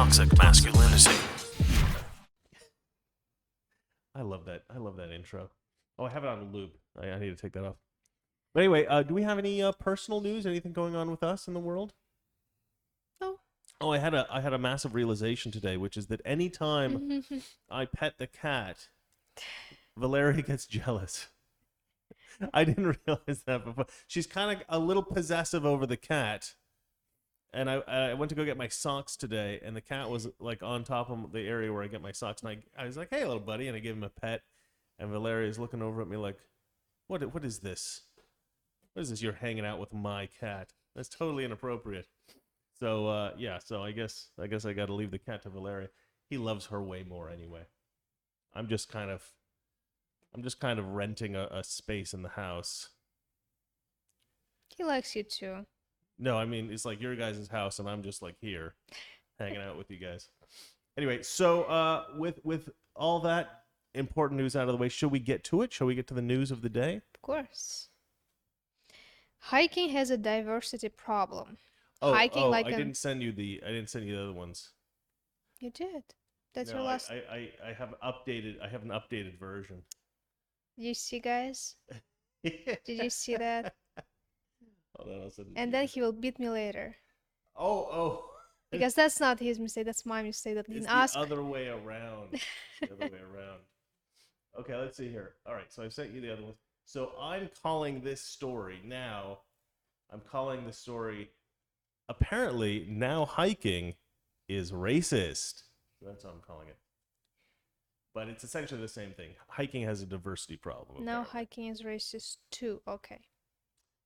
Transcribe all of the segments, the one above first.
toxic masculinity. I love that. I love that intro. Oh, I have it on loop. I need to take that off. But anyway, do we have any personal news? Anything going on with us in the world? No. Oh, I had a massive realization today, which is that anytime I pet the cat, Valeria gets jealous. I didn't realize that before. She's kind of a little possessive over the cat. And I went to go get my socks today, and the cat was like on top of the area where I get my socks. And I was like, "Hey, little buddy," and I gave him a pet. And Valeria is looking over at me like, "What is this? What is this? You're hanging out with my cat? That's totally inappropriate." So yeah, so I guess I got to leave the cat to Valeria. He loves her way more anyway. I'm just kind of renting a space in the house. He likes you too. No, I mean, it's like your guys' house, and I'm just like here, hanging out with you guys. Anyway, so with all that important news out of the way, should we get to it? Shall we get to the news of the day? Of course. Hiking has a diversity problem. Oh, Hiking like I didn't send you the other ones. You did. That's No, your last. I have updated. I have an updated version. Did you see, guys? Did you see that? Hold on, I'll send it to And you. then he will beat me later. Oh. Because that's not his mistake, that's my mistake. That he It's didn't ask. the other way around. It's the other way around. Okay, let's see here. All right, so I sent you the other one. So I'm calling this story now. I'm calling the story. Apparently, now hiking is racist. So that's how I'm calling it. But it's essentially the same thing. Hiking has a diversity problem. Now apparently. hiking is racist too. Okay.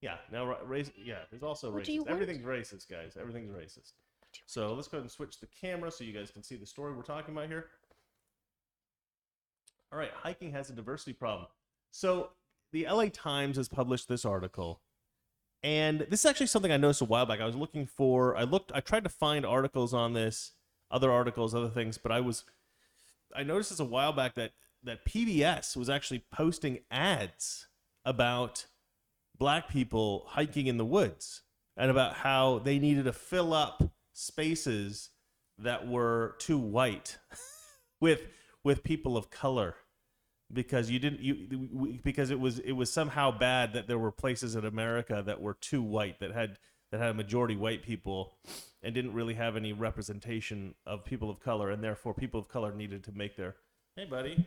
Yeah, now race. Yeah, there's also What do you racist. want? Everything's racist, guys. Everything's racist. So let's go ahead and switch the camera so you guys can see the story we're talking about here. All right, hiking has a diversity problem. So the LA Times has published this article, and this is actually something I noticed a while back. I tried to find articles on this, other articles, other things, but I noticed this a while back that PBS was actually posting ads about black people hiking in the woods and about how they needed to fill up spaces that were too white with people of color because because it was somehow bad that there were places in America that were too white, that had a majority white people and didn't really have any representation of people of color, and therefore people of color needed to make their hey buddy.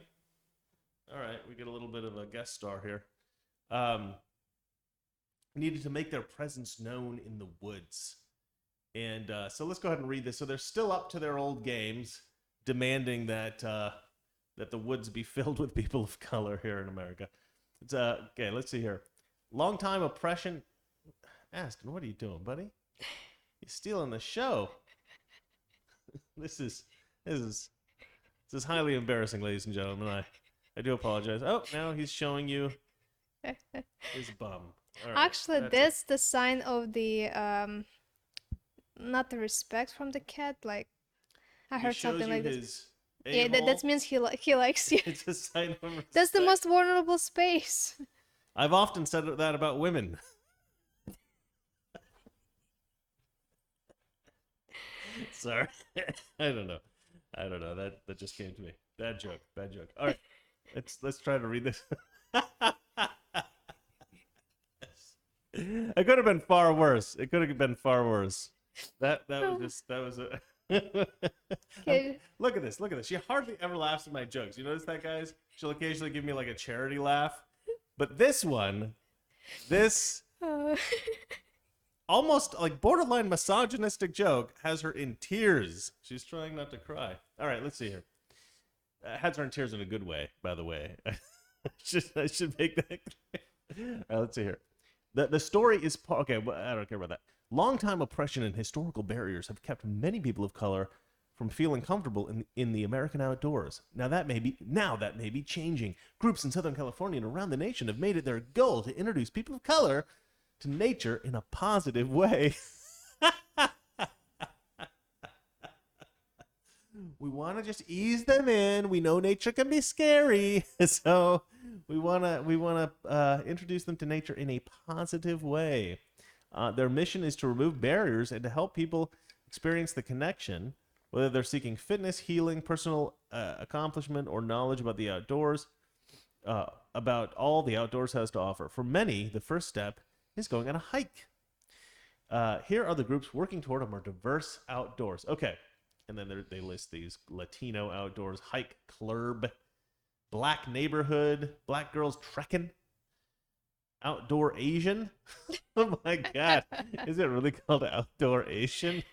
All right, we get a little bit of a guest star here. Needed to make their presence known in the woods. And so let's go ahead and read this. So they're still up to their old games, demanding that the woods be filled with people of color here in America. It's okay, let's see here. Longtime oppression. Aston, what are you doing, buddy? You're stealing the show. This is highly embarrassing, ladies and gentlemen. I do apologize. Oh, now he's showing you his bum. All right, Actually, that's the sign of the not the respect from the cat. Like I heard something like this. Yeah, that means he likes you. It's a sign of respect. That's the most vulnerable space. I've often said that about women. Sorry. I don't know. That just came to me. Bad joke. All right. Let's try to read this. It could have been far worse. That was a Okay. Look at this. She hardly ever laughs at my jokes. You notice that, guys? She'll occasionally give me like a charity laugh. But this almost like borderline misogynistic joke has her in tears. She's trying not to cry. All right, let's see here. Has her in tears in a good way, by the way. I should make that clear. All right, let's see here. The story is okay. Well, I don't care about that. Longtime oppression and historical barriers have kept many people of color from feeling comfortable in the American outdoors. Now that may be changing. Groups in Southern California and around the nation have made it their goal to introduce people of color to nature in a positive way. We want to just ease them in. We know nature can be scary, so we want to introduce them to nature in a positive way. Their mission is to remove barriers and to help people experience the connection whether they're seeking fitness, healing, personal accomplishment, or knowledge about the outdoors, about all the outdoors has to offer. For many, the first step is going on a hike. Here are the groups working toward a more diverse outdoors. Okay. And then they list these: Latino outdoors, hike club, black neighborhood, black girls trekking, outdoor Asian. Oh my God. Is it really called outdoor Asian?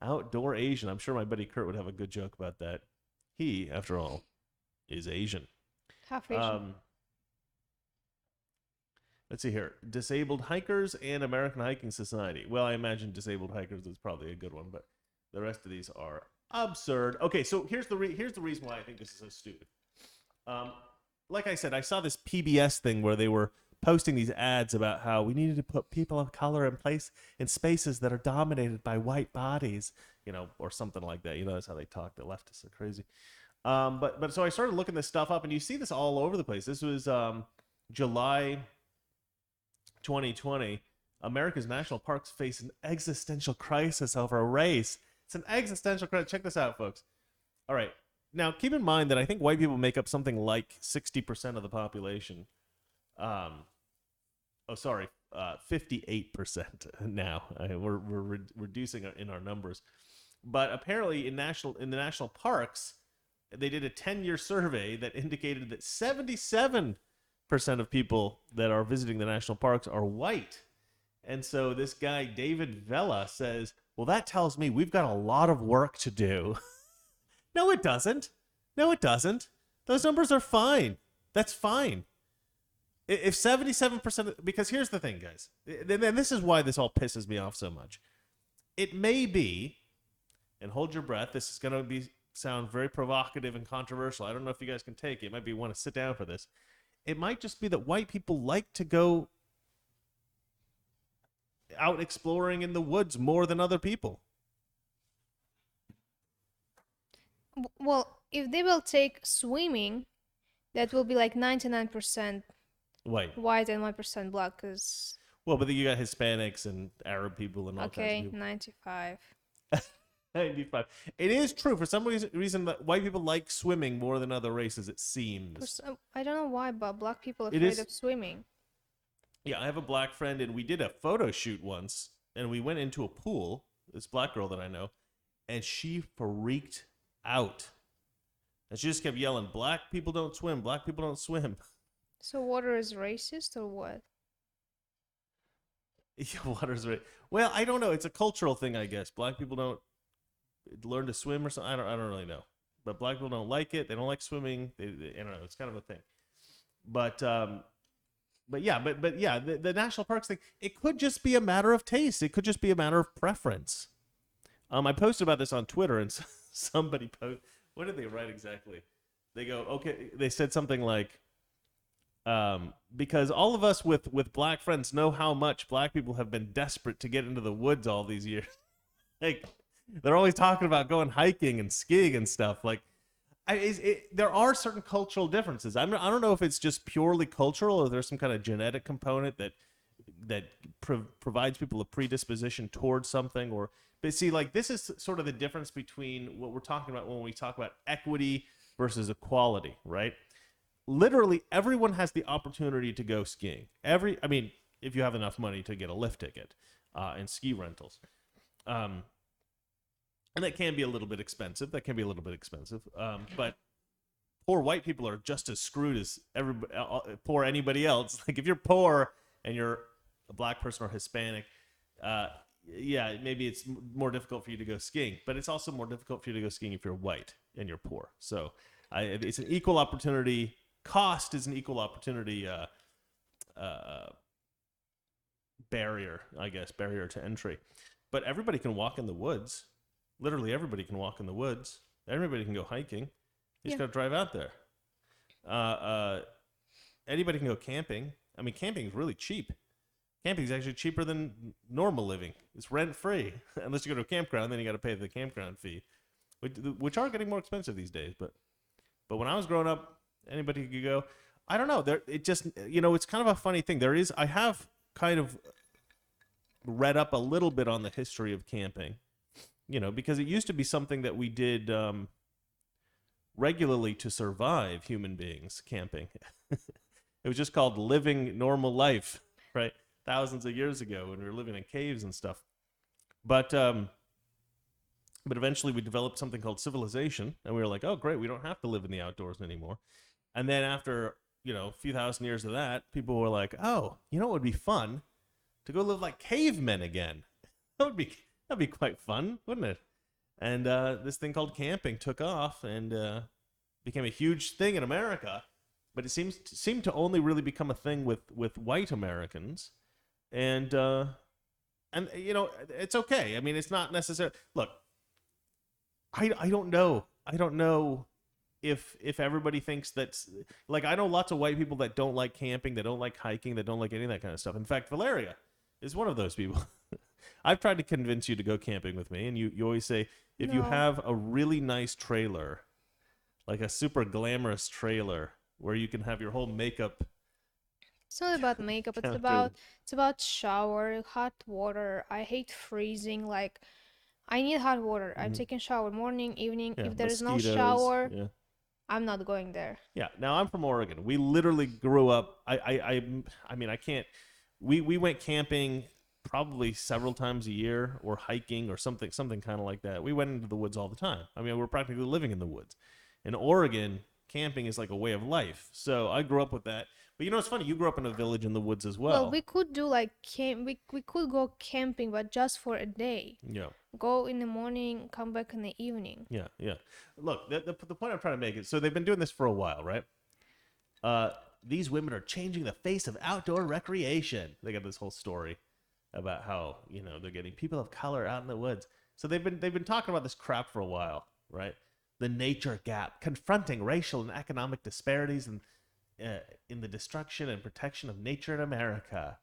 Outdoor Asian. I'm sure my buddy Kurt would have a good joke about that. He, after all, is Asian. Half Asian. Let's see here. Disabled hikers and American Hiking Society. Well, I imagine disabled hikers is probably a good one, but the rest of these are absurd. Okay, so here's the reason why I think this is so stupid. Like I said, I saw this PBS thing where they were posting these ads about how we needed to put people of color in spaces that are dominated by white bodies, or something like that. That's how they talk. The leftists are crazy. But so I started looking this stuff up, and you see this all over the place. This was July 2020. America's national parks face an existential crisis over a race. It's an existential crisis. Check this out, folks. All right. Now, keep in mind that I think white people make up something like 60% of the population. 58% now. We're reducing in our numbers. But apparently in the national parks, they did a 10-year survey that indicated that 77% of people that are visiting the national parks are white. And so this guy, David Vela, says, well, that tells me we've got a lot of work to do. No, it doesn't. Those numbers are fine. That's fine. If 77%, because here's the thing, guys, and this is why this all pisses me off so much. It may be, and hold your breath, this is going to sound very provocative and controversial. I don't know if you guys can take it. It might be want to sit down for this. It might just be that white people like to go out exploring in the woods more than other people. Well, if they will take swimming, that will be like 99% white and 1% black. Cause well, but then you got Hispanics and Arab people and all kinds of people. 95. 95. It is true. For some reason that white people like swimming more than other races, it seems. I don't know why, but black people are afraid of swimming. Yeah, I have a black friend, and we did a photo shoot once, and we went into a pool, this black girl that I know, and she freaked out. And she just kept yelling, black people don't swim, black people don't swim. So water is racist or what? Yeah, water is racist. Well, I don't know. It's a cultural thing, I guess. Black people don't learn to swim or something. I don't really know. But black people don't like it. They don't like swimming. I don't know. It's kind of a thing. But yeah, the national parks thing, it could just be a matter of taste. It could just be a matter of preference. I posted about this on Twitter, and somebody posted, what did they write exactly? They go, okay, they said something like, because all of us with black friends know how much black people have been desperate to get into the woods all these years. Like, they're always talking about going hiking and skiing and stuff. Like, there are certain cultural differences. I don't know if it's just purely cultural or there's some kind of genetic component that provides people a predisposition towards something. But see, like, this is sort of the difference between what we're talking about when we talk about equity versus equality, right? Literally, everyone has the opportunity to go skiing. If you have enough money to get a lift ticket and ski rentals. And that can be a little bit expensive. But poor white people are just as screwed as poor anybody else. Like, if you're poor and you're a black person or Hispanic, yeah, maybe it's more difficult for you to go skiing. But it's also more difficult for you to go skiing if you're white and you're poor. So it's an equal opportunity. Cost is an equal opportunity barrier, I guess, barrier to entry. But everybody can walk in the woods. Literally everybody can walk in the woods. Everybody can go hiking. You just got to drive out there. Anybody can go camping. I mean, camping is really cheap. Camping is actually cheaper than normal living. It's rent-free. Unless you go to a campground, then you got to pay the campground fee, which are getting more expensive these days. But when I was growing up, anybody could go. I don't know. It just, it's kind of a funny thing. I have kind of read up a little bit on the history of camping. because it used to be something that we did regularly to survive, human beings camping. It was just called living normal life, right? Thousands of years ago when we were living in caves and stuff. But eventually we developed something called civilization, and we were like, oh, great, we don't have to live in the outdoors anymore. And then after, a few thousand years of that, people were like, oh, what would be fun? To go live like cavemen again. That'd be quite fun, wouldn't it? And this thing called camping took off and became a huge thing in America. But it seemed to only really become a thing with white Americans, and it's okay. I mean, it's not necessary. Look, I don't know. I don't know if everybody thinks that's like, I know lots of white people that don't like camping, that don't like hiking, that don't like any of that kind of stuff. In fact, Valeria is one of those people. I've tried to convince you to go camping with me, and you always say, if you have a really nice trailer, like a super glamorous trailer, where you can have your whole makeup. It's not about makeup. It's about shower, hot water. I hate freezing. Like, I need hot water. I'm taking shower morning, evening. If there is no shower, I'm not going there. Yeah. Now I'm from Oregon. We literally grew up. I mean, I can't. We went camping probably several times a year, or hiking, or something kind of like that. We went into the woods all the time. I mean, we're practically living in the woods. In Oregon, camping is like a way of life. So I grew up with that. But it's funny, you grew up in a village in the woods as well. Well, we could do like we could go camping, but just for a day. Yeah. Go in the morning, come back in the evening. Yeah. Look, the point I'm trying to make is, so they've been doing this for a while, right? These women are changing the face of outdoor recreation. They got this whole story about how, they're getting people of color out in the woods. So they've been talking about this crap for a while, right? The nature gap, confronting racial and economic disparities in the destruction and protection of nature in America.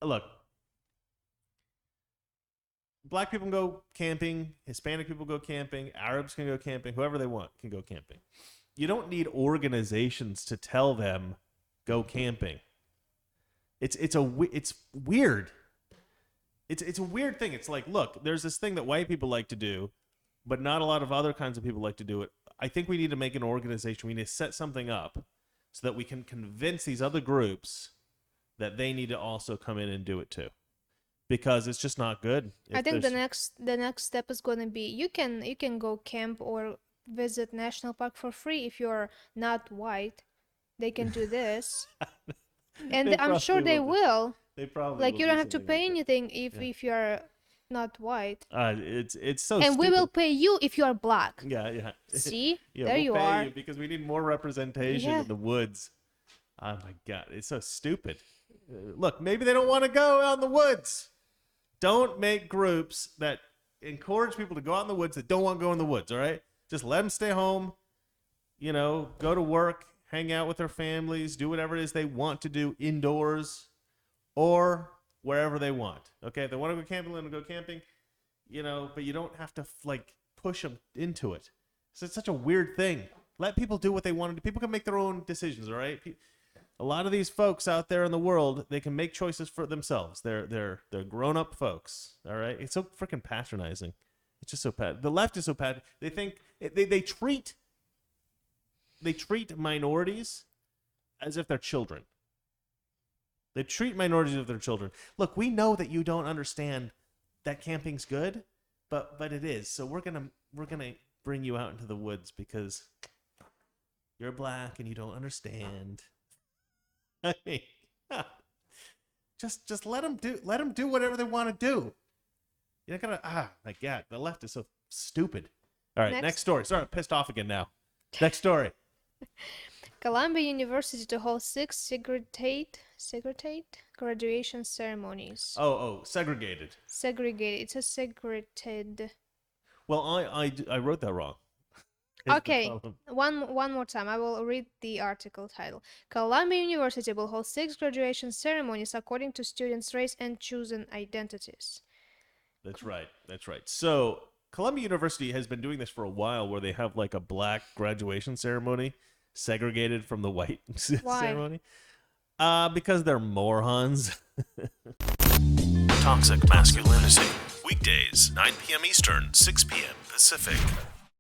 Look, black people can go camping, Hispanic people go camping, Arabs can go camping, whoever they want can go camping. You don't need organizations to tell them go camping. It's weird. It's a weird thing. It's like, look, there's this thing that white people like to do, but not a lot of other kinds of people like to do it. I think we need to make an organization. We need to set something up so that we can convince these other groups that they need to also come in and do it too, because it's just not good. I think the next step is going to be, you can go camp or visit national park for free if you're not white. They can do this, and I'm sure they will. They probably like, you don't have to pay anything if you're not white. It's so and stupid. We will pay you if you are black. Yeah. See, yeah, there you are. Because we need more representation in the woods. Oh my God, it's so stupid. Look, maybe they don't want to go out in the woods. Don't make groups that encourage people to go out in the woods that don't want to go in the woods. All right, just let them stay home. Go to work, hang out with their families, do whatever it is they want to do indoors, or wherever they want. Okay, if they want to go camping, let them go camping. But you don't have to push them into it. So it's such a weird thing. Let people do what they want to do. People can make their own decisions. All right. A lot of these folks out there in the world, they can make choices for themselves. They're grown-up folks. All right. It's so freaking patronizing. It's just so bad. The left is so bad. They think they treat minorities as if they're children. They treat minorities as if they're children. Look, we know that you don't understand that camping's good, but it is. So we're gonna bring you out into the woods because you're black and you don't understand. I mean, just let them do whatever they want to do. You're not gonna my God, the left is so stupid. All right, next story. Sorry, I'm pissed off again now. Next story. Columbia University to hold 6 segregated graduation ceremonies. Segregated. Segregated. It says segregated. Well, I wrote that wrong. Okay, one more time. I will read the article title. Columbia University will hold 6 graduation ceremonies according to students' race and chosen identities. That's right. So Columbia University has been doing this for a while, where they have like a black graduation ceremony segregated from the white ceremony. Because they're morons. Toxic masculinity. Weekdays, 9 p.m. Eastern, 6 p.m. Pacific.